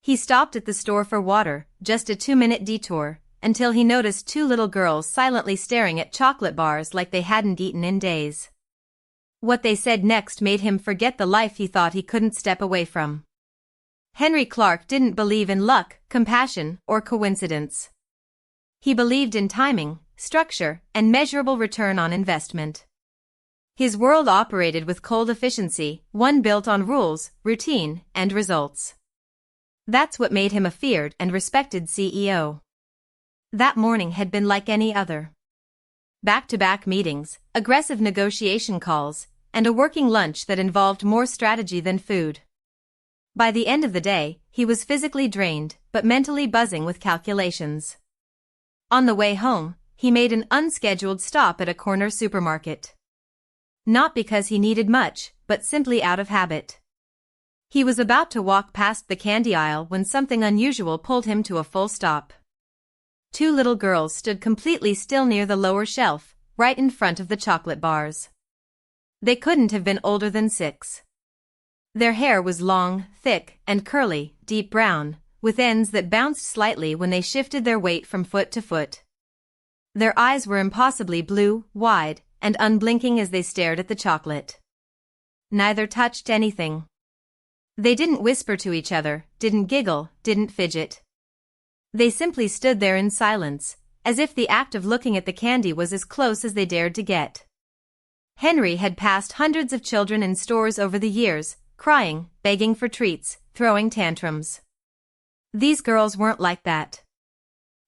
He stopped at the store for water, just a 2-minute detour, until he noticed 2 little girls silently staring at chocolate bars like they hadn't eaten in days. What they said next made him forget the life he thought he couldn't step away from. Henry Clark didn't believe in luck, compassion, or coincidence. He believed in timing, structure, and measurable return on investment. His world operated with cold efficiency, one built on rules, routine, and results. That's what made him a feared and respected CEO. That morning had been like any other. Back-to-back meetings, aggressive negotiation calls, and a working lunch that involved more strategy than food. By the end of the day, he was physically drained, but mentally buzzing with calculations. On the way home, he made an unscheduled stop at a corner supermarket. Not because he needed much, but simply out of habit. He was about to walk past the candy aisle when something unusual pulled him to a full stop. 2 little girls stood completely still near the lower shelf, right in front of the chocolate bars. They couldn't have been older than 6. Their hair was long, thick, and curly, deep brown, with ends that bounced slightly when they shifted their weight from foot to foot. Their eyes were impossibly blue, wide, and unblinking as they stared at the chocolate. Neither touched anything. They didn't whisper to each other, didn't giggle, didn't fidget. They simply stood there in silence, as if the act of looking at the candy was as close as they dared to get. Henry had passed hundreds of children in stores over the years, crying, begging for treats, throwing tantrums. These girls weren't like that.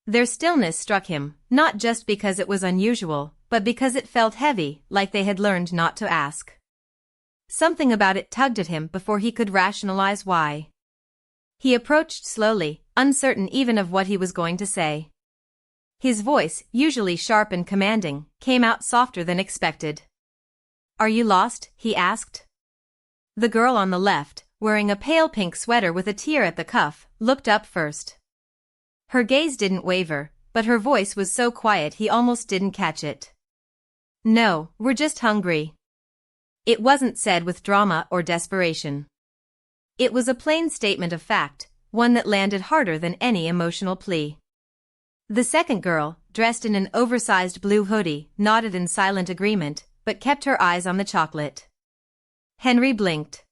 Their stillness struck him, not just because it was unusual, but because it felt heavy, like they had learned not to ask. Something about it tugged at him before he could rationalize why. He approached slowly, uncertain even of what he was going to say. His voice, usually sharp and commanding, came out softer than expected. "Are you lost?" he asked. The girl on the left, wearing a pale pink sweater with a tear at the cuff, looked up first. Her gaze didn't waver, but her voice was so quiet he almost didn't catch it. "No, we're just hungry." It wasn't said with drama or desperation. It was a plain statement of fact, one that landed harder than any emotional plea. The second girl, dressed in an oversized blue hoodie, nodded in silent agreement, but kept her eyes on the chocolate. Henry blinked.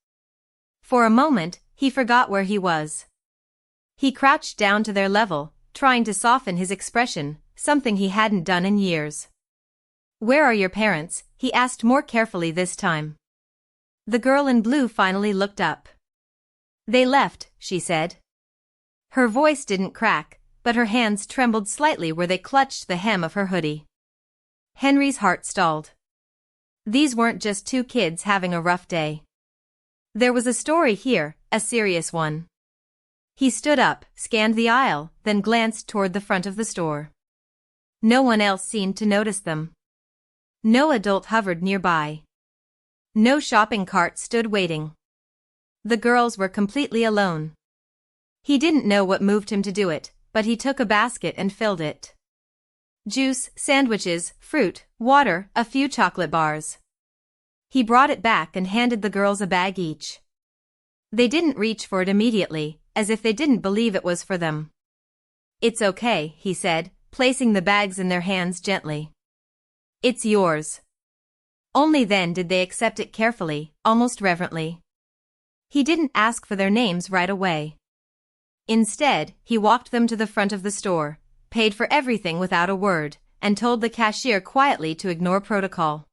For a moment, he forgot where he was. He crouched down to their level, trying to soften his expression, something he hadn't done in years. "Where are your parents?" he asked more carefully this time. The girl in blue finally looked up. "They left," she said. Her voice didn't crack, but her hands trembled slightly where they clutched the hem of her hoodie. Henry's heart stalled. These weren't just 2 kids having a rough day. There was a story here, a serious one. He stood up, scanned the aisle, then glanced toward the front of the store. No one else seemed to notice them. No adult hovered nearby. No shopping cart stood waiting. The girls were completely alone. He didn't know what moved him to do it, but he took a basket and filled it. Juice, sandwiches, fruit, water, a few chocolate bars. He brought it back and handed the girls a bag each. They didn't reach for it immediately, as if they didn't believe it was for them. "It's okay," he said, placing the bags in their hands gently. "It's yours." Only then did they accept it carefully, almost reverently. He didn't ask for their names right away. Instead, he walked them to the front of the store, paid for everything without a word, and told the cashier quietly to ignore protocol.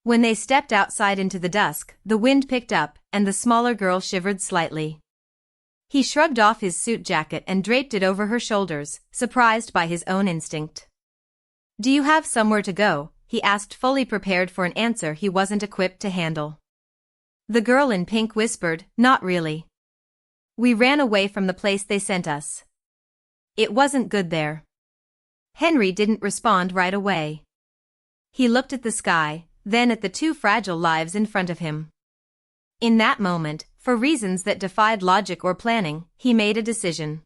When they stepped outside into the dusk, the wind picked up, and the smaller girl shivered slightly. He shrugged off his suit jacket and draped it over her shoulders, surprised by his own instinct. "Do you have somewhere to go?" he asked, fully prepared for an answer he wasn't equipped to handle. The girl in pink whispered, "Not really. We ran away from the place they sent us. It wasn't good there." Henry didn't respond right away. He looked at the sky, then at the 2 fragile lives in front of him. In that moment, for reasons that defied logic or planning, he made a decision.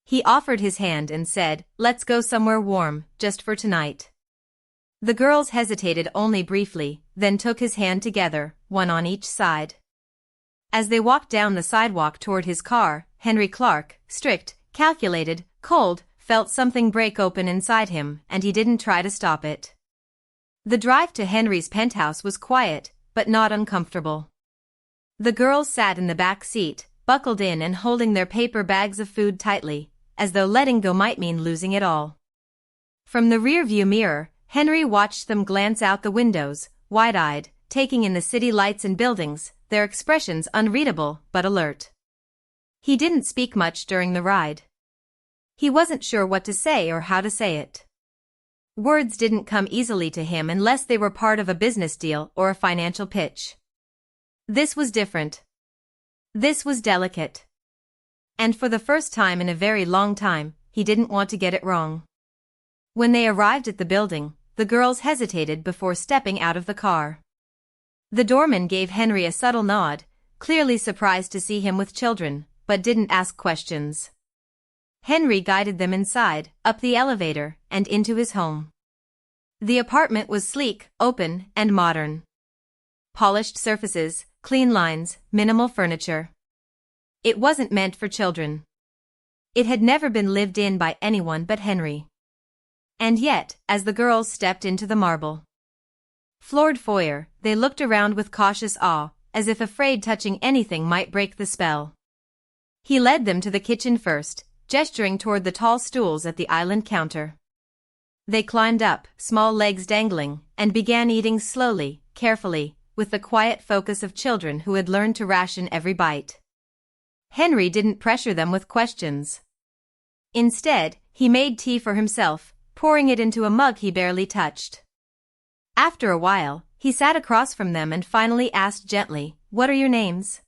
He offered his hand and said, "Let's go somewhere warm, just for tonight." The girls hesitated only briefly, then took his hand together, one on each side. As they walked down the sidewalk toward his car, Henry Clark, strict, calculated, cold, felt something break open inside him, and he didn't try to stop it. The drive to Henry's penthouse was quiet, but not uncomfortable. The girls sat in the back seat, buckled in and holding their paper bags of food tightly, as though letting go might mean losing it all. From the rear-view mirror, Henry watched them glance out the windows, wide-eyed, taking in the city lights and buildings, their expressions unreadable but alert. He didn't speak much during the ride. He wasn't sure what to say or how to say it. Words didn't come easily to him unless they were part of a business deal or a financial pitch. This was different. This was delicate. And for the first time in a very long time, he didn't want to get it wrong. When they arrived at the building, the girls hesitated before stepping out of the car. The doorman gave Henry a subtle nod, clearly surprised to see him with children, but didn't ask questions. Henry guided them inside, up the elevator, and into his home. The apartment was sleek, open, and modern. Polished surfaces, clean lines, minimal furniture. It wasn't meant for children. It had never been lived in by anyone but Henry. And yet, as the girls stepped into the marble-floored foyer, they looked around with cautious awe, as if afraid touching anything might break the spell. He led them to the kitchen first, gesturing toward the tall stools at the island counter. They climbed up, small legs dangling, and began eating slowly, carefully, with the quiet focus of children who had learned to ration every bite. Henry didn't pressure them with questions. Instead, he made tea for himself, pouring it into a mug he barely touched. After a while, he sat across from them and finally asked gently, "What are your names?"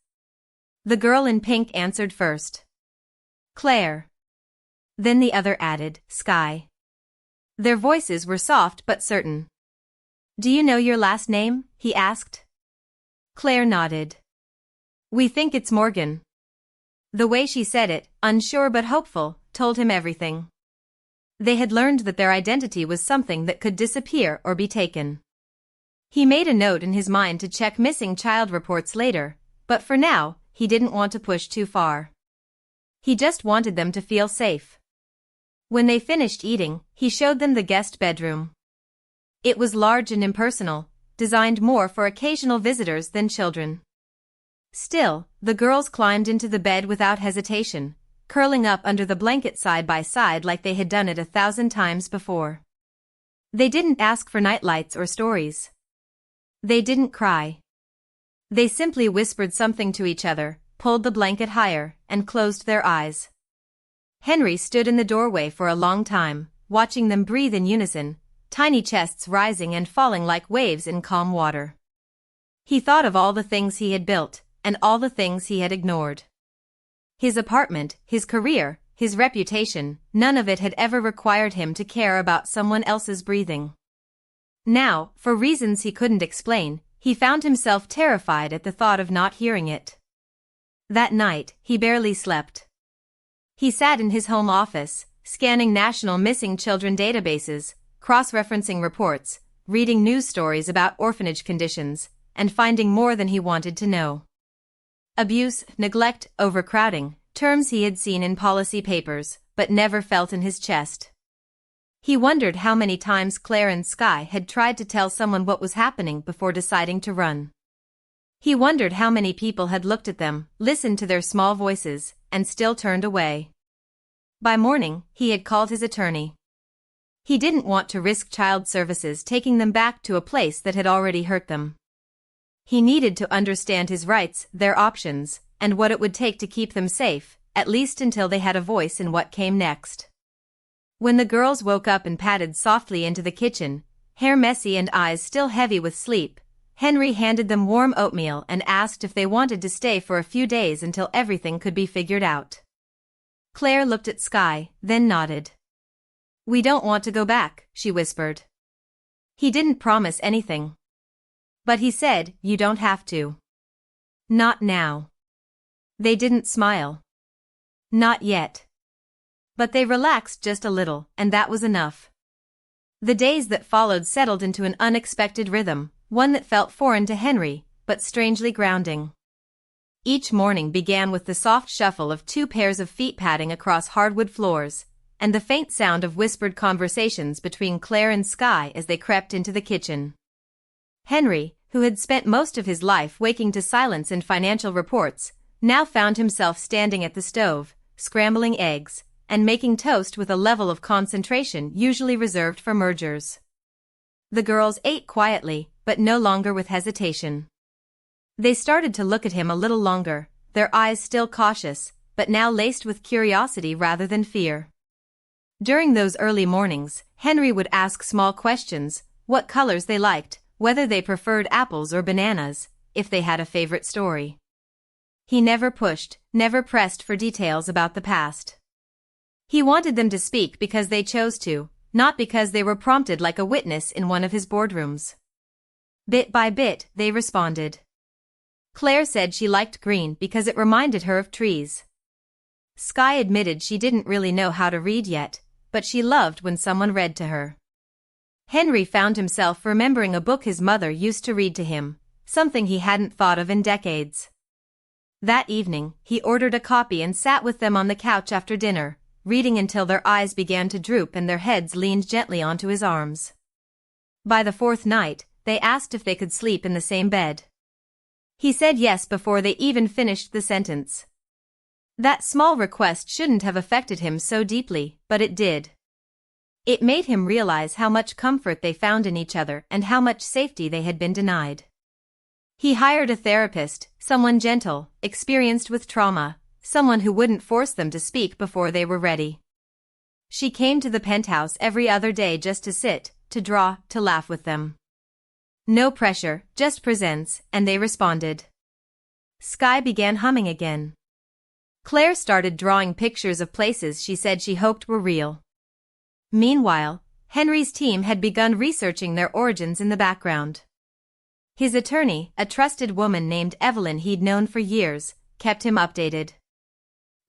The girl in pink answered first. "Claire." Then the other added, "Sky." Their voices were soft but certain. "Do you know your last name?" he asked. Claire nodded. "We think it's Morgan." The way she said it, unsure but hopeful, told him everything. They had learned that their identity was something that could disappear or be taken. He made a note in his mind to check missing child reports later, but for now, he didn't want to push too far. He just wanted them to feel safe. When they finished eating, he showed them the guest bedroom. It was large and impersonal, designed more for occasional visitors than children. Still, the girls climbed into the bed without hesitation, curling up under the blanket side by side like they had done it 1,000 times before. They didn't ask for nightlights or stories. They didn't cry. They simply whispered something to each other, pulled the blanket higher, and closed their eyes. Henry stood in the doorway for a long time, watching them breathe in unison, tiny chests rising and falling like waves in calm water. He thought of all the things he had built, and all the things he had ignored. His apartment, his career, his reputation, none of it had ever required him to care about someone else's breathing. Now, for reasons he couldn't explain, he found himself terrified at the thought of not hearing it. That night, he barely slept. He sat in his home office, scanning national missing children databases, cross-referencing reports, reading news stories about orphanage conditions, and finding more than he wanted to know. Abuse, neglect, overcrowding, terms he had seen in policy papers, but never felt in his chest. He wondered how many times Claire and Sky had tried to tell someone what was happening before deciding to run. He wondered how many people had looked at them, listened to their small voices, and still turned away. By morning, he had called his attorney. He didn't want to risk child services taking them back to a place that had already hurt them. He needed to understand his rights, their options, and what it would take to keep them safe, at least until they had a voice in what came next. When the girls woke up and padded softly into the kitchen, hair messy and eyes still heavy with sleep, Henry handed them warm oatmeal and asked if they wanted to stay for a few days until everything could be figured out. Claire looked at Sky, then nodded. "We don't want to go back," she whispered. He didn't promise anything. But he said, "You don't have to." "Not now." They didn't smile. "Not yet." But they relaxed just a little, and that was enough. The days that followed settled into an unexpected rhythm, one that felt foreign to Henry, but strangely grounding. Each morning began with the soft shuffle of two pairs of feet padding across hardwood floors, and the faint sound of whispered conversations between Claire and Skye as they crept into the kitchen. Henry, who had spent most of his life waking to silence and financial reports, now found himself standing at the stove, scrambling eggs, and making toast with a level of concentration usually reserved for mergers. The girls ate quietly, but no longer with hesitation. They started to look at him a little longer, their eyes still cautious, but now laced with curiosity rather than fear. During those early mornings, Henry would ask small questions: what colors they liked, whether they preferred apples or bananas, if they had a favorite story. He never pushed, never pressed for details about the past. He wanted them to speak because they chose to, not because they were prompted like a witness in one of his boardrooms. Bit by bit, they responded. Claire said she liked green because it reminded her of trees. Skye admitted she didn't really know how to read yet, but she loved when someone read to her. Henry found himself remembering a book his mother used to read to him, something he hadn't thought of in decades. That evening, he ordered a copy and sat with them on the couch after dinner, reading until their eyes began to droop and their heads leaned gently onto his arms. By the fourth night, they asked if they could sleep in the same bed. He said yes before they even finished the sentence. That small request shouldn't have affected him so deeply, but it did. It made him realize how much comfort they found in each other and how much safety they had been denied. He hired a therapist, someone gentle, experienced with trauma, someone who wouldn't force them to speak before they were ready. She came to the penthouse every other day just to sit, to draw, to laugh with them. No pressure, just presence, and they responded. Skye began humming again. Claire started drawing pictures of places she said she hoped were real. Meanwhile, Henry's team had begun researching their origins in the background. His attorney, a trusted woman named Evelyn he'd known for years, kept him updated.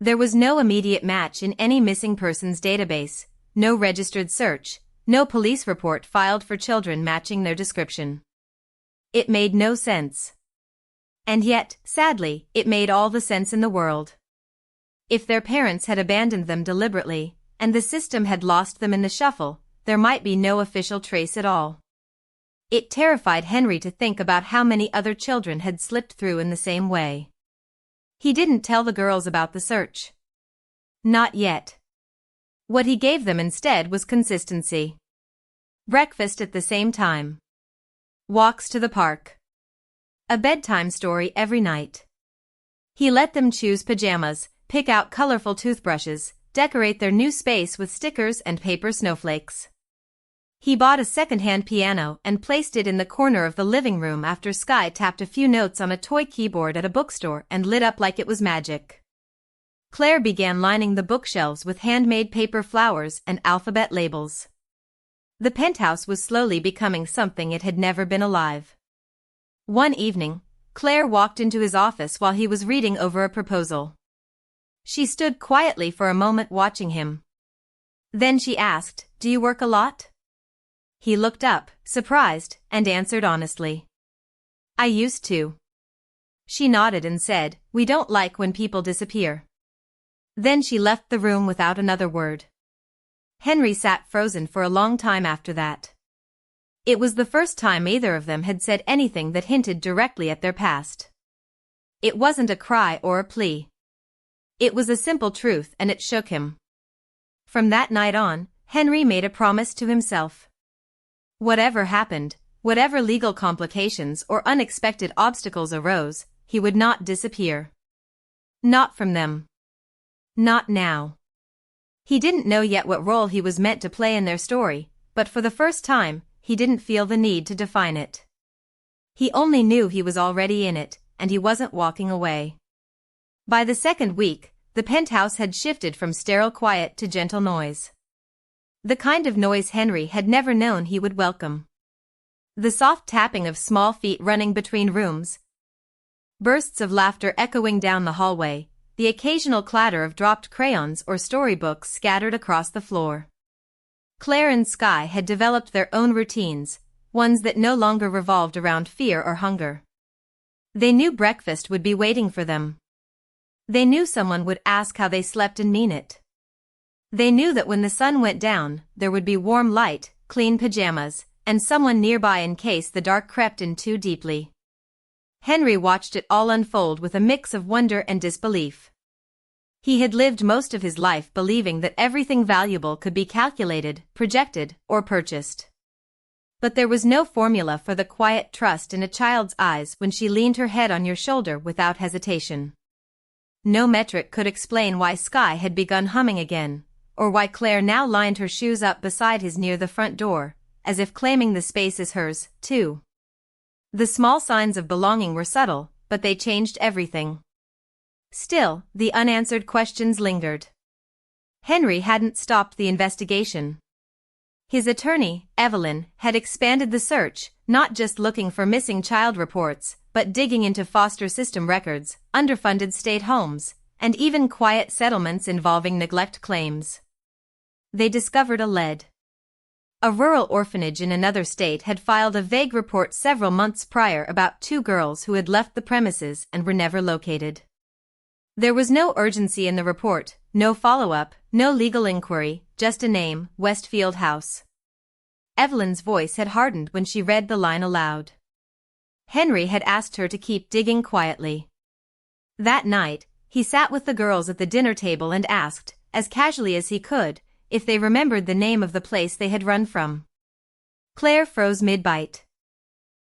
There was no immediate match in any missing persons database, no registered search, no police report filed for children matching their description. It made no sense. And yet, sadly, it made all the sense in the world. If their parents had abandoned them deliberately, and the system had lost them in the shuffle, there might be no official trace at all. It terrified Henry to think about how many other children had slipped through in the same way. He didn't tell the girls about the search. Not yet. What he gave them instead was consistency. Breakfast at the same time. Walks to the park. A bedtime story every night. He let them choose pajamas, pick out colorful toothbrushes, decorate their new space with stickers and paper snowflakes. He bought a second-hand piano and placed it in the corner of the living room after Skye tapped a few notes on a toy keyboard at a bookstore and lit up like it was magic. Claire began lining the bookshelves with handmade paper flowers and alphabet labels. The penthouse was slowly becoming something it had never been alive. One evening, Claire walked into his office while he was reading over a proposal. She stood quietly for a moment watching him. Then she asked, "Do you work a lot?" He looked up, surprised, and answered honestly. "I used to." She nodded and said, "We don't like when people disappear." Then she left the room without another word. Henry sat frozen for a long time after that. It was the first time either of them had said anything that hinted directly at their past. It wasn't a cry or a plea. It was a simple truth, and it shook him. From that night on, Henry made a promise to himself. Whatever happened, whatever legal complications or unexpected obstacles arose, he would not disappear. Not from them. Not now. He didn't know yet what role he was meant to play in their story, but for the first time, he didn't feel the need to define it. He only knew he was already in it, and he wasn't walking away. By the second week, the penthouse had shifted from sterile quiet to gentle noise. The kind of noise Henry had never known he would welcome. The soft tapping of small feet running between rooms, bursts of laughter echoing down the hallway, the occasional clatter of dropped crayons or storybooks scattered across the floor. Claire and Skye had developed their own routines, ones that no longer revolved around fear or hunger. They knew breakfast would be waiting for them. They knew someone would ask how they slept and mean it. They knew that when the sun went down, there would be warm light, clean pajamas, and someone nearby in case the dark crept in too deeply. Henry watched it all unfold with a mix of wonder and disbelief. He had lived most of his life believing that everything valuable could be calculated, projected, or purchased. But there was no formula for the quiet trust in a child's eyes when she leaned her head on your shoulder without hesitation. No metric could explain why Sky had begun humming again, or why Claire now lined her shoes up beside his near the front door, as if claiming the space as hers, too. The small signs of belonging were subtle, but they changed everything. Still, the unanswered questions lingered. Henry hadn't stopped the investigation. His attorney, Evelyn, had expanded the search, not just looking for missing child reports, but digging into foster system records, underfunded state homes, and even quiet settlements involving neglect claims. They discovered a rural orphanage in another state had filed a vague report several months prior about 2 girls who had left the premises and were never located. There was no urgency in the report, no follow-up, no legal inquiry, just a name, Westfield House. Evelyn's voice had hardened when she read the line aloud. Henry had asked her to keep digging quietly. That night, he sat with the girls at the dinner table and asked, as casually as he could, if they remembered the name of the place they had run from. Claire froze mid-bite.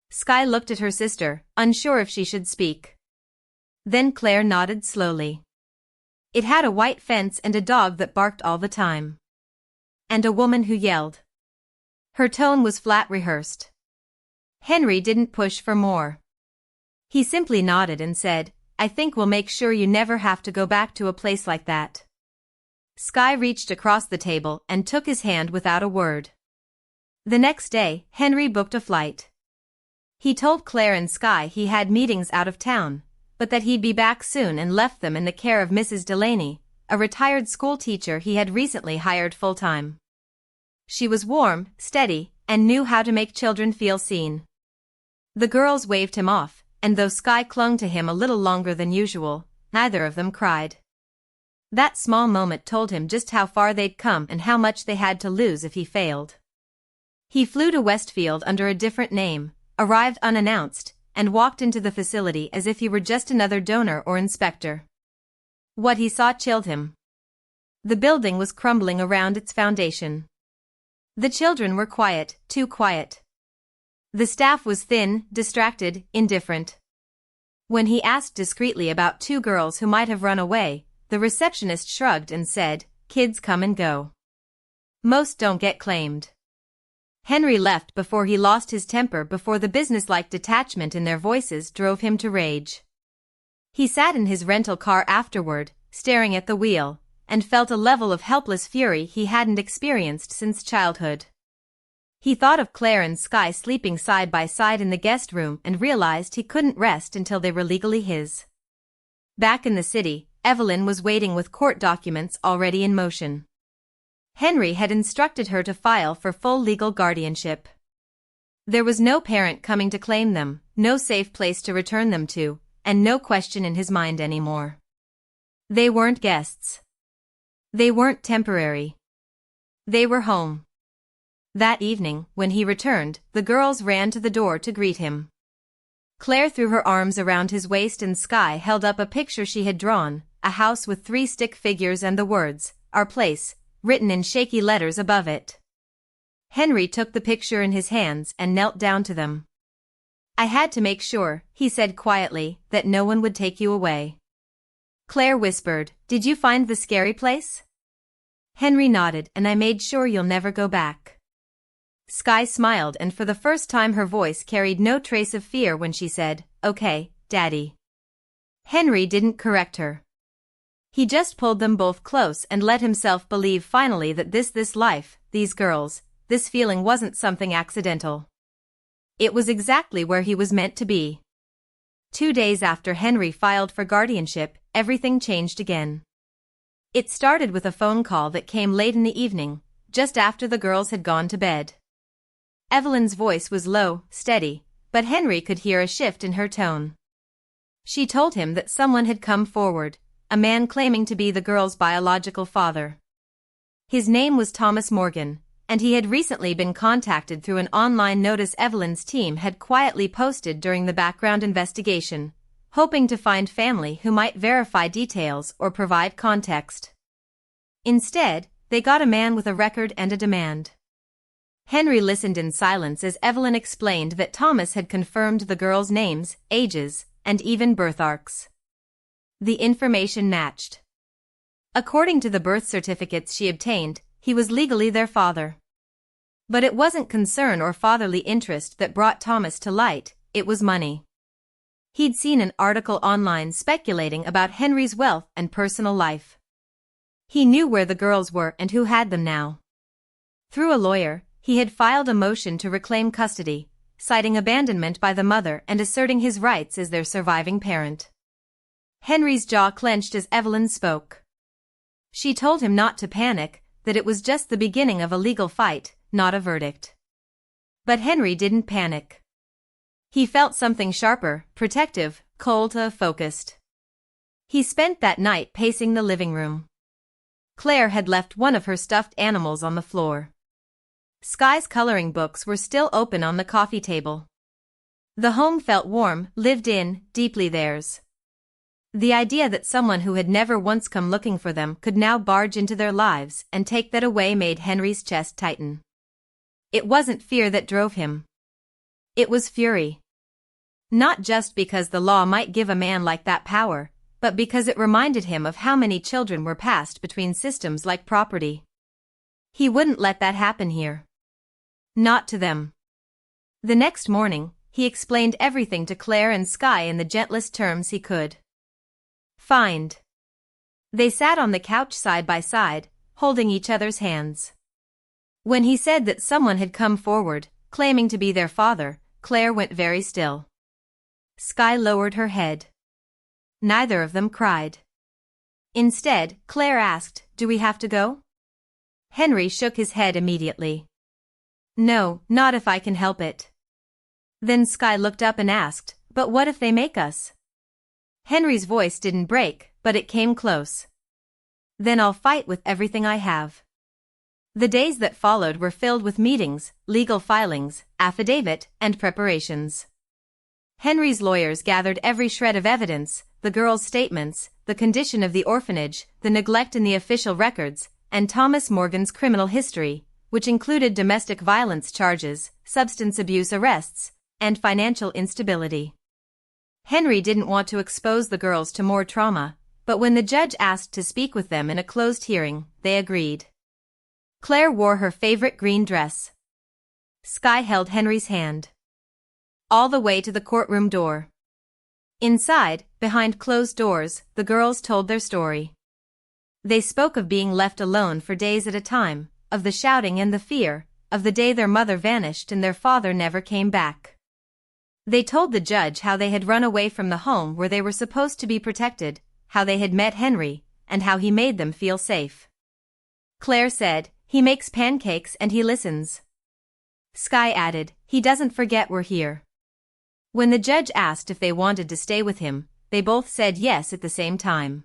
Sky looked at her sister, unsure if she should speak. Then Claire nodded slowly. It had a white fence and a dog that barked all the time. And a woman who yelled. Her tone was flat, rehearsed. Henry didn't push for more. He simply nodded and said, I think we'll make sure you never have to go back to a place like that. Sky reached across the table and took his hand without a word. The next day, Henry booked a flight. He told Claire and Sky he had meetings out of town, but that he'd be back soon, and left them in the care of Mrs. Delaney, a retired school teacher he had recently hired full-time. She was warm, steady, and knew how to make children feel seen. The girls waved him off, and though Sky clung to him a little longer than usual, neither of them cried. That small moment told him just how far they'd come and how much they had to lose if he failed. He flew to Westfield under a different name, arrived unannounced, and walked into the facility as if he were just another donor or inspector. What he saw chilled him. The building was crumbling around its foundation. The children were quiet, too quiet. The staff was thin, distracted, indifferent. When he asked discreetly about 2 girls who might have run away, the receptionist shrugged and said, Kids come and go. Most don't get claimed. Henry left before he lost his temper, before the businesslike detachment in their voices drove him to rage. He sat in his rental car afterward, staring at the wheel, and felt a level of helpless fury he hadn't experienced since childhood. He thought of Claire and Sky sleeping side by side in the guest room and realized he couldn't rest until they were legally his. Back in the city, Evelyn was waiting with court documents already in motion. Henry had instructed her to file for full legal guardianship. There was no parent coming to claim them, no safe place to return them to, and no question in his mind anymore. They weren't guests. They weren't temporary. They were home. That evening, when he returned, the girls ran to the door to greet him. Claire threw her arms around his waist and Sky held up a picture she had drawn, a house with 3 stick figures and the words, Our Place, written in shaky letters above it. Henry took the picture in his hands and knelt down to them. I had to make sure, he said quietly, that no one would take you away. Claire whispered, Did you find the scary place? Henry nodded, and I made sure you'll never go back. Sky smiled, and for the first time her voice carried no trace of fear when she said, Okay, Daddy. Henry didn't correct her. He just pulled them both close and let himself believe finally that this life, these girls, this feeling wasn't something accidental. It was exactly where he was meant to be. 2 days after Henry filed for guardianship, everything changed again. It started with a phone call that came late in the evening, just after the girls had gone to bed. Evelyn's voice was low, steady, but Henry could hear a shift in her tone. She told him that someone had come forward, a man claiming to be the girl's biological father. His name was Thomas Morgan, and he had recently been contacted through an online notice Evelyn's team had quietly posted during the background investigation, hoping to find family who might verify details or provide context. Instead, they got a man with a record and a demand. Henry listened in silence as Evelyn explained that Thomas had confirmed the girls' names, ages, and even birtharcs. The information matched. According to the birth certificates she obtained, he was legally their father. But it wasn't concern or fatherly interest that brought Thomas to light, it was money. He'd seen an article online speculating about Henry's wealth and personal life. He knew where the girls were and who had them now. Through a lawyer, he had filed a motion to reclaim custody, citing abandonment by the mother and asserting his rights as their surviving parent. Henry's jaw clenched as Evelyn spoke. She told him not to panic, that it was just the beginning of a legal fight, not a verdict. But Henry didn't panic. He felt something sharper, protective, cold, focused. He spent that night pacing the living room. Claire had left one of her stuffed animals on the floor. Sky's coloring books were still open on the coffee table. The home felt warm, lived in, deeply theirs. The idea that someone who had never once come looking for them could now barge into their lives and take that away made Henry's chest tighten. It wasn't fear that drove him. It was fury. Not just because the law might give a man like that power, but because it reminded him of how many children were passed between systems like property. He wouldn't let that happen here. Not to them. The next morning, he explained everything to Claire and Sky in the gentlest terms he could. Find. They sat on the couch side by side, holding each other's hands. When he said that someone had come forward, claiming to be their father, Claire went very still. Sky lowered her head. Neither of them cried. Instead, Claire asked, "Do we have to go?" Henry shook his head immediately. "No, not if I can help it." Then Sky looked up and asked, "But what if they make us?" Henry's voice didn't break, but it came close. "Then I'll fight with everything I have." The days that followed were filled with meetings, legal filings, affidavit, and preparations. Henry's lawyers gathered every shred of evidence, the girls' statements, the condition of the orphanage, the neglect in the official records, and Thomas Morgan's criminal history, which included domestic violence charges, substance abuse arrests, and financial instability. Henry didn't want to expose the girls to more trauma, but when the judge asked to speak with them in a closed hearing, they agreed. Claire wore her favorite green dress. Sky held Henry's hand. All the way to the courtroom door. Inside, behind closed doors, the girls told their story. They spoke of being left alone for days at a time, of the shouting and the fear, of the day their mother vanished and their father never came back. They told the judge how they had run away from the home where they were supposed to be protected, how they had met Henry, and how he made them feel safe. Claire said, "He makes pancakes and he listens." Sky added, "He doesn't forget we're here." When the judge asked if they wanted to stay with him, they both said yes at the same time.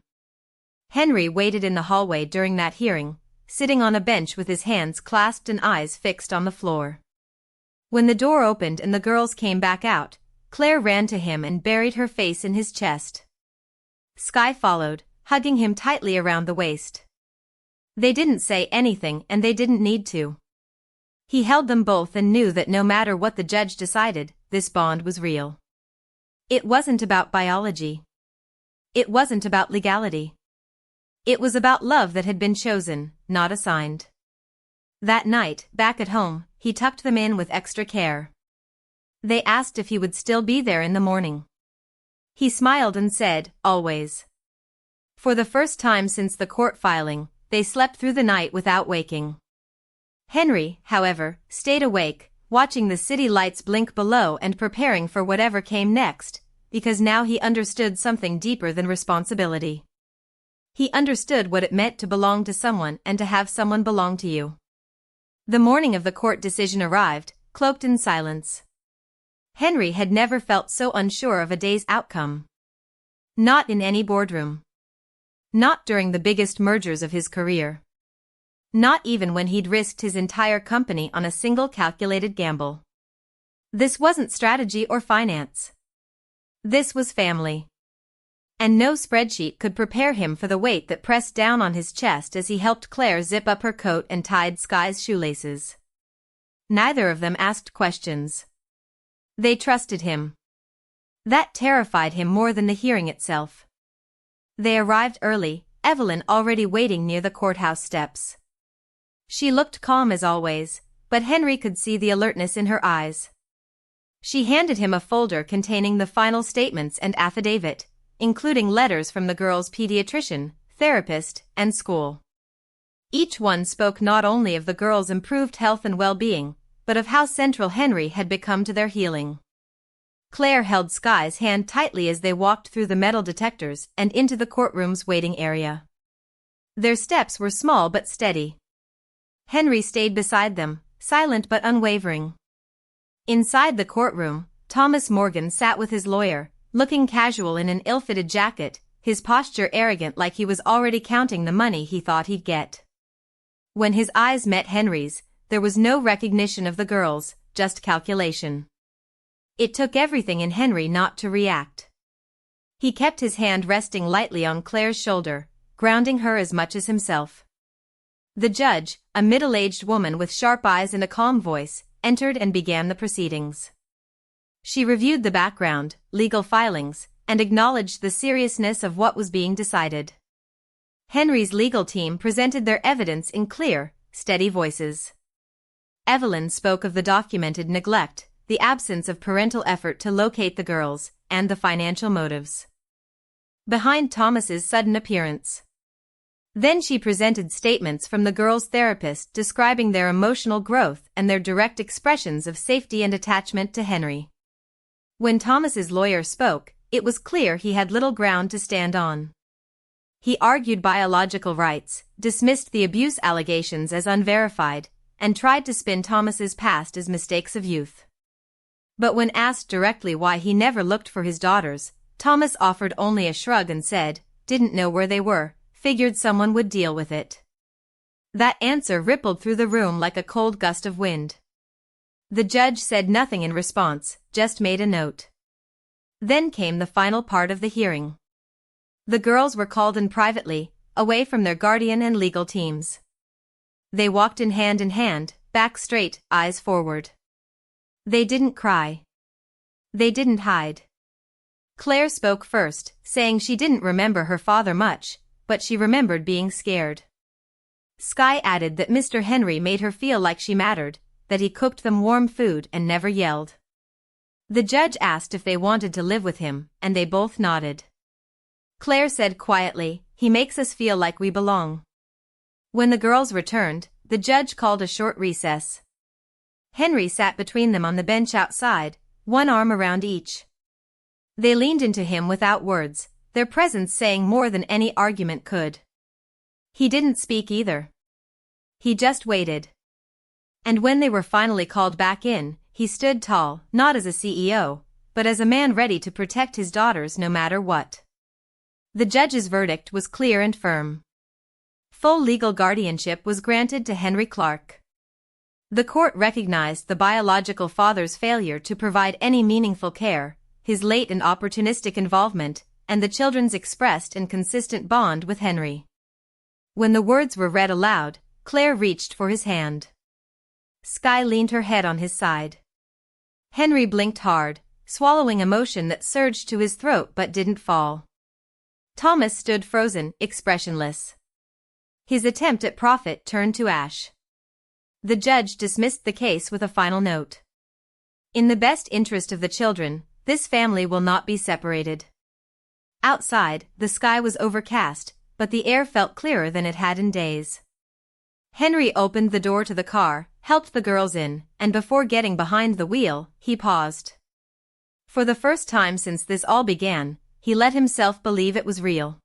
Henry waited in the hallway during that hearing, sitting on a bench with his hands clasped and eyes fixed on the floor. When the door opened and the girls came back out, Claire ran to him and buried her face in his chest. Sky followed, hugging him tightly around the waist. They didn't say anything and they didn't need to. He held them both and knew that no matter what the judge decided, this bond was real. It wasn't about biology. It wasn't about legality. It was about love that had been chosen, not assigned. That night, back at home, he tucked them in with extra care. They asked if he would still be there in the morning. He smiled and said, "Always." For the first time since the court filing, they slept through the night without waking. Henry, however, stayed awake, watching the city lights blink below and preparing for whatever came next, because now he understood something deeper than responsibility. He understood what it meant to belong to someone and to have someone belong to you. The morning of the court decision arrived, cloaked in silence. Henry had never felt so unsure of a day's outcome. Not in any boardroom. Not during the biggest mergers of his career. Not even when he'd risked his entire company on a single calculated gamble. This wasn't strategy or finance. This was family. And no spreadsheet could prepare him for the weight that pressed down on his chest as he helped Claire zip up her coat and tied Sky's shoelaces. Neither of them asked questions. They trusted him. That terrified him more than the hearing itself. They arrived early, Evelyn already waiting near the courthouse steps. She looked calm as always, but Henry could see the alertness in her eyes. She handed him a folder containing the final statements and affidavit, including letters from the girl's pediatrician, therapist, and school. Each one spoke not only of the girl's improved health and well-being, but of how central Henry had become to their healing. Claire held Sky's hand tightly as they walked through the metal detectors and into the courtroom's waiting area. Their steps were small but steady. Henry stayed beside them, silent but unwavering. Inside the courtroom, Thomas Morgan sat with his lawyer, looking casual in an ill-fitted jacket, his posture arrogant like he was already counting the money he thought he'd get. When his eyes met Henry's, there was no recognition of the girls, just calculation. It took everything in Henry not to react. He kept his hand resting lightly on Claire's shoulder, grounding her as much as himself. The judge, a middle-aged woman with sharp eyes and a calm voice, entered and began the proceedings. She reviewed the background, legal filings, and acknowledged the seriousness of what was being decided. Henry's legal team presented their evidence in clear, steady voices. Evelyn spoke of the documented neglect, the absence of parental effort to locate the girls, and the financial motives behind Thomas's sudden appearance. Then she presented statements from the girls' therapist describing their emotional growth and their direct expressions of safety and attachment to Henry. When Thomas's lawyer spoke, it was clear he had little ground to stand on. He argued biological rights, dismissed the abuse allegations as unverified, and tried to spin Thomas's past as mistakes of youth. But when asked directly why he never looked for his daughters, Thomas offered only a shrug and said, "Didn't know where they were, figured someone would deal with it." That answer rippled through the room like a cold gust of wind. The judge said nothing in response, just made a note. Then came the final part of the hearing. The girls were called in privately, away from their guardian and legal teams. They walked in hand, back straight, eyes forward. They didn't cry. They didn't hide. Claire spoke first, saying she didn't remember her father much, but she remembered being scared. Sky added that Mr. Henry made her feel like she mattered, that he cooked them warm food and never yelled. The judge asked if they wanted to live with him, and they both nodded. Claire said quietly, "He makes us feel like we belong." When the girls returned, the judge called a short recess. Henry sat between them on the bench outside, one arm around each. They leaned into him without words, their presence saying more than any argument could. He didn't speak either. He just waited. And when they were finally called back in, he stood tall, not as a CEO, but as a man ready to protect his daughters no matter what. The judge's verdict was clear and firm. Full legal guardianship was granted to Henry Clark. The court recognized the biological father's failure to provide any meaningful care, his late and opportunistic involvement, and the children's expressed and consistent bond with Henry. When the words were read aloud, Claire reached for his hand. Sky leaned her head on his side. Henry blinked hard, swallowing emotion that surged to his throat but didn't fall. Thomas stood frozen, expressionless. His attempt at profit turned to ash. The judge dismissed the case with a final note. In the best interest of the children, this family will not be separated. Outside, the sky was overcast, but the air felt clearer than it had in days. Henry opened the door to the car, helped the girls in, and before getting behind the wheel, he paused. For the first time since this all began, he let himself believe it was real.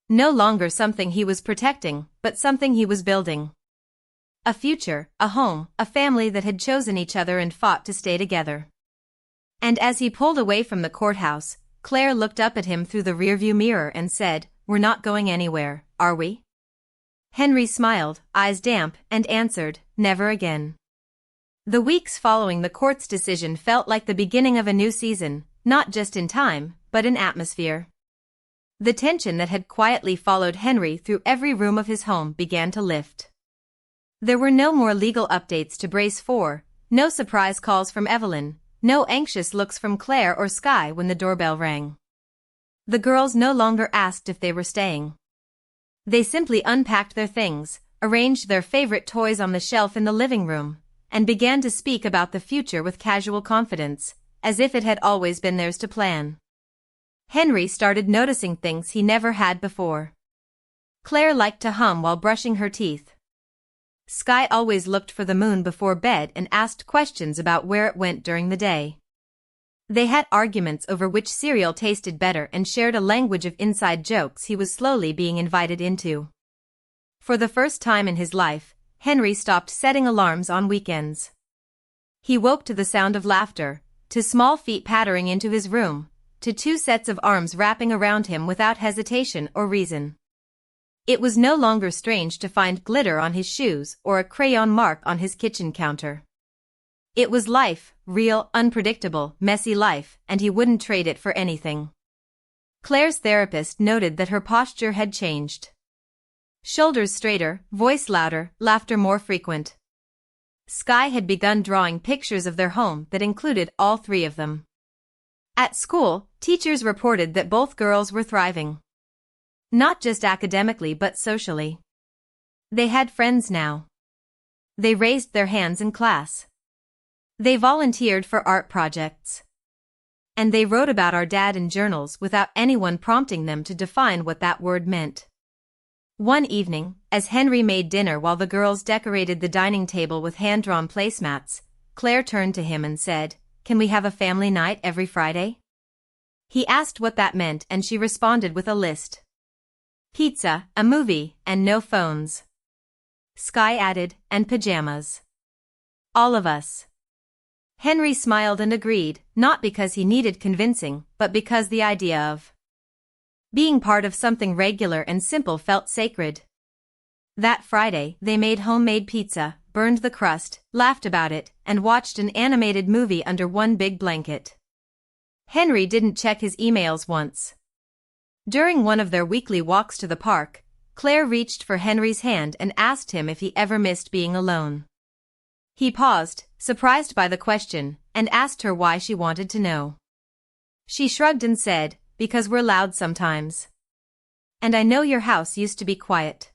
No longer something he was protecting, but something he was building. A future, a home, a family that had chosen each other and fought to stay together. And as he pulled away from the courthouse, Claire looked up at him through the rearview mirror and said, "We're not going anywhere, are we?" Henry smiled, eyes damp, and answered, "Never again." The weeks following the court's decision felt like the beginning of a new season, not just in time, but in atmosphere. The tension that had quietly followed Henry through every room of his home began to lift. There were no more legal updates to brace for, no surprise calls from Evelyn, no anxious looks from Claire or Skye when the doorbell rang. The girls no longer asked if they were staying. They simply unpacked their things, arranged their favorite toys on the shelf in the living room, and began to speak about the future with casual confidence, as if it had always been theirs to plan. Henry started noticing things he never had before. Claire liked to hum while brushing her teeth. Skye always looked for the moon before bed and asked questions about where it went during the day. They had arguments over which cereal tasted better and shared a language of inside jokes he was slowly being invited into. For the first time in his life, Henry stopped setting alarms on weekends. He woke to the sound of laughter, to small feet pattering into his room, to two sets of arms wrapping around him without hesitation or reason. It was no longer strange to find glitter on his shoes or a crayon mark on his kitchen counter. It was life, real, unpredictable, messy life, and he wouldn't trade it for anything. Claire's therapist noted that her posture had changed. Shoulders straighter, voice louder, laughter more frequent. Skye had begun drawing pictures of their home that included all three of them. At school, teachers reported that both girls were thriving. Not just academically but socially. They had friends now. They raised their hands in class. They volunteered for art projects. And they wrote about our dad in journals without anyone prompting them to define what that word meant. One evening, as Henry made dinner while the girls decorated the dining table with hand-drawn placemats, Claire turned to him and said, "Can we have a family night every Friday?" He asked what that meant and she responded with a list. Pizza, a movie, and no phones. Skye added, "And pajamas. All of us." Henry smiled and agreed, not because he needed convincing, but because the idea of being part of something regular and simple felt sacred. That Friday, they made homemade pizza, burned the crust, laughed about it, and watched an animated movie under one big blanket. Henry didn't check his emails once. During one of their weekly walks to the park, Claire reached for Henry's hand and asked him if he ever missed being alone. He paused, surprised by the question, and asked her why she wanted to know. She shrugged and said, "Because we're loud sometimes. And I know your house used to be quiet."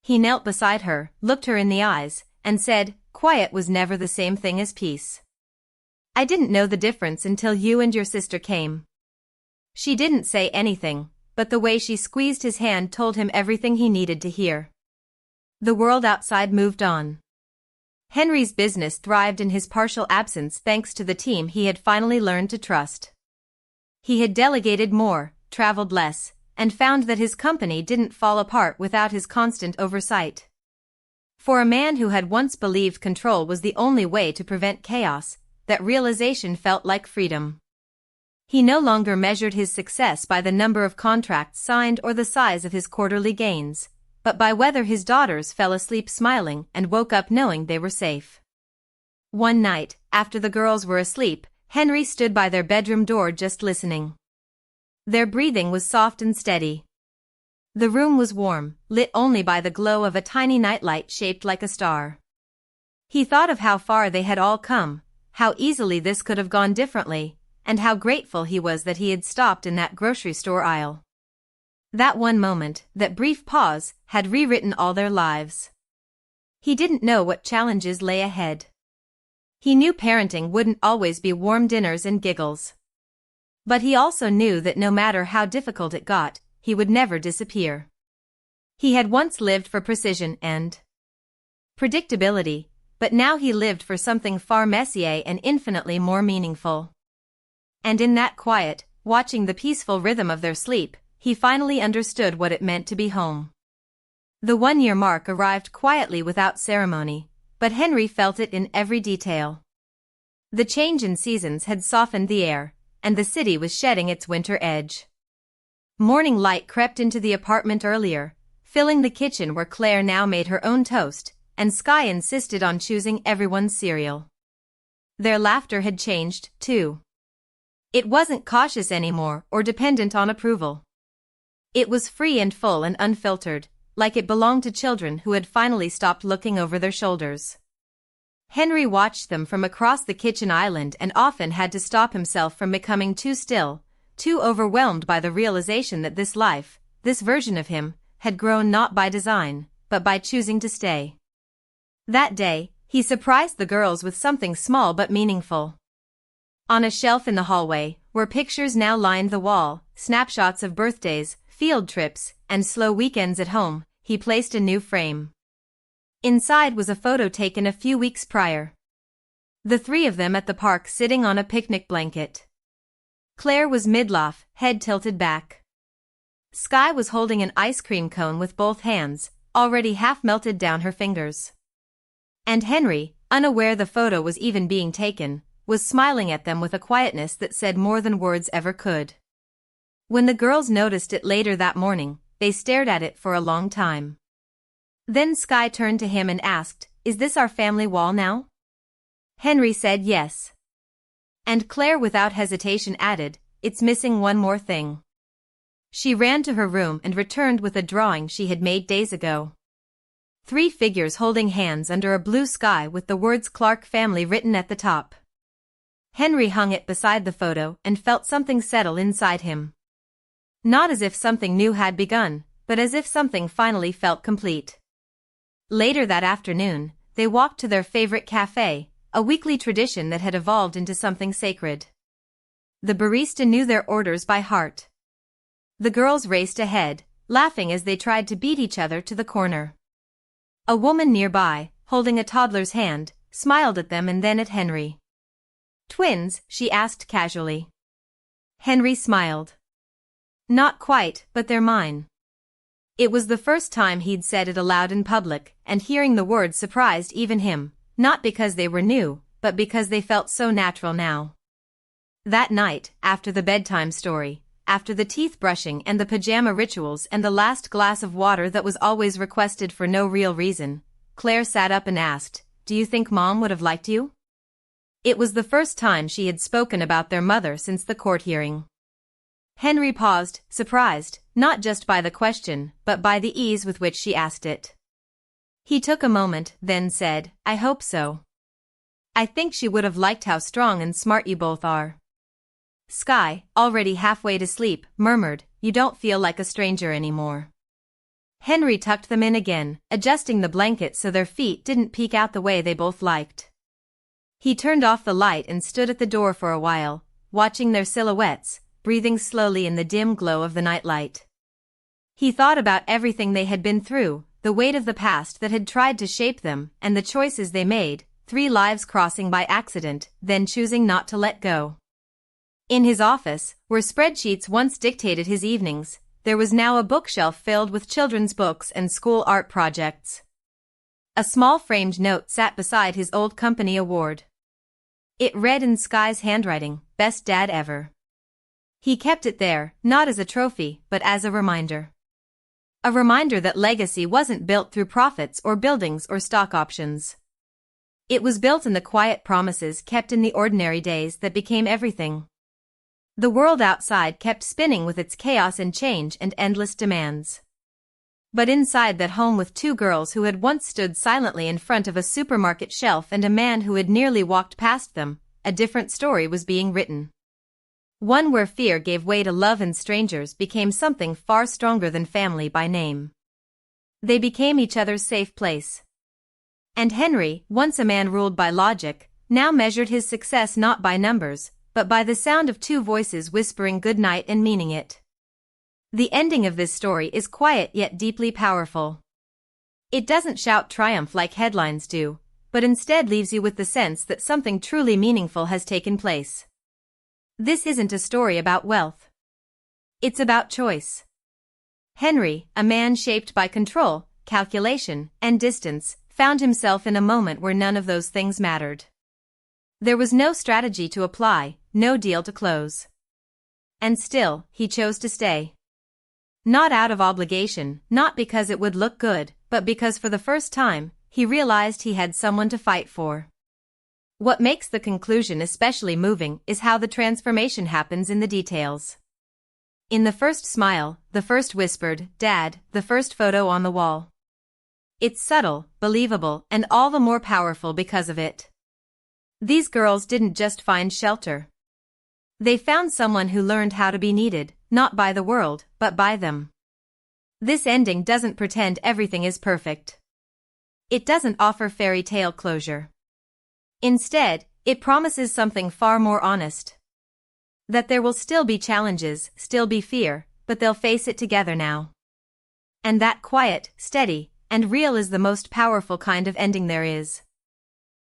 He knelt beside her, looked her in the eyes, and said, "Quiet was never the same thing as peace. I didn't know the difference until you and your sister came." She didn't say anything, but the way she squeezed his hand told him everything he needed to hear. The world outside moved on. Henry's business thrived in his partial absence thanks to the team he had finally learned to trust. He had delegated more, traveled less, and found that his company didn't fall apart without his constant oversight. For a man who had once believed control was the only way to prevent chaos, that realization felt like freedom. He no longer measured his success by the number of contracts signed or the size of his quarterly gains, but by whether his daughters fell asleep smiling and woke up knowing they were safe. One night, after the girls were asleep, Henry stood by their bedroom door just listening. Their breathing was soft and steady. The room was warm, lit only by the glow of a tiny nightlight shaped like a star. He thought of how far they had all come, how easily this could have gone differently, and how grateful he was that he had stopped in that grocery store aisle. That one moment, that brief pause, had rewritten all their lives. He didn't know what challenges lay ahead. He knew parenting wouldn't always be warm dinners and giggles. But he also knew that no matter how difficult it got, he would never disappear. He had once lived for precision and predictability, but now he lived for something far messier and infinitely more meaningful. And in that quiet, watching the peaceful rhythm of their sleep, he finally understood what it meant to be home. The one-year mark arrived quietly without ceremony, but Henry felt it in every detail. The change in seasons had softened the air, and the city was shedding its winter edge. Morning light crept into the apartment earlier, filling the kitchen where Claire now made her own toast, and Sky insisted on choosing everyone's cereal. Their laughter had changed, too. It wasn't cautious anymore or dependent on approval. It was free and full and unfiltered, like it belonged to children who had finally stopped looking over their shoulders. Henry watched them from across the kitchen island and often had to stop himself from becoming too still, too overwhelmed by the realization that this life, this version of him, had grown not by design, but by choosing to stay. That day, he surprised the girls with something small but meaningful. On a shelf in the hallway, where pictures now lined the wall, snapshots of birthdays, field trips, and slow weekends at home, he placed a new frame. Inside was a photo taken a few weeks prior. The three of them at the park sitting on a picnic blanket. Claire was midlife, head tilted back. Sky was holding an ice cream cone with both hands, already half melted down her fingers. And Henry, unaware the photo was even being taken, was smiling at them with a quietness that said more than words ever could. When the girls noticed it later that morning, they stared at it for a long time. Then Sky turned to him and asked, "Is this our family wall now?" Henry said yes. And Claire without hesitation added, "It's missing one more thing." She ran to her room and returned with a drawing she had made days ago. 3 figures holding hands under a blue sky with the words Clark family written at the top. Henry hung it beside the photo and felt something settle inside him. Not as if something new had begun, but as if something finally felt complete. Later that afternoon, they walked to their favorite cafe, a weekly tradition that had evolved into something sacred. The barista knew their orders by heart. The girls raced ahead, laughing as they tried to beat each other to the corner. A woman nearby, holding a toddler's hand, smiled at them and then at Henry. "Twins?" she asked casually. Henry smiled. "Not quite, but they're mine." It was the first time he'd said it aloud in public, and hearing the words surprised even him, not because they were new, but because they felt so natural now. That night, after the bedtime story, after the teeth brushing and the pajama rituals and the last glass of water that was always requested for no real reason, Claire sat up and asked, "Do you think Mom would have liked you?" It was the first time she had spoken about their mother since the court hearing. Henry paused, surprised, not just by the question, but by the ease with which she asked it. He took a moment, then said, "I hope so. I think she would have liked how strong and smart you both are." Sky, already halfway to sleep, murmured, "You don't feel like a stranger anymore." Henry tucked them in again, adjusting the blanket so their feet didn't peek out the way they both liked. He turned off the light and stood at the door for a while, watching their silhouettes, breathing slowly in the dim glow of the nightlight. He thought about everything they had been through, the weight of the past that had tried to shape them, and the choices they made, 3 lives crossing by accident, then choosing not to let go. In his office, where spreadsheets once dictated his evenings, there was now a bookshelf filled with children's books and school art projects. A small framed note sat beside his old company award. It read in Sky's handwriting, "Best Dad Ever." He kept it there, not as a trophy, but as a reminder. A reminder that legacy wasn't built through profits or buildings or stock options. It was built in the quiet promises kept in the ordinary days that became everything. The world outside kept spinning with its chaos and change and endless demands. But inside that home with 2 girls who had once stood silently in front of a supermarket shelf and a man who had nearly walked past them, a different story was being written. One where fear gave way to love and strangers became something far stronger than family by name. They became each other's safe place. And Henry, once a man ruled by logic, now measured his success not by numbers, but by the sound of 2 voices whispering goodnight and meaning it. The ending of this story is quiet yet deeply powerful. It doesn't shout triumph like headlines do, but instead leaves you with the sense that something truly meaningful has taken place. This isn't a story about wealth. It's about choice. Henry, a man shaped by control, calculation, and distance, found himself in a moment where none of those things mattered. There was no strategy to apply, no deal to close. And still, he chose to stay. Not out of obligation, not because it would look good, but because for the first time, he realized he had someone to fight for. What makes the conclusion especially moving is how the transformation happens in the details. In the first smile, the first whispered, "Dad," the first photo on the wall. It's subtle, believable, and all the more powerful because of it. These girls didn't just find shelter. They found someone who learned how to be needed, not by the world, but by them. This ending doesn't pretend everything is perfect. It doesn't offer fairy tale closure. Instead, it promises something far more honest. That there will still be challenges, still be fear, but they'll face it together now. And that quiet, steady, and real is the most powerful kind of ending there is.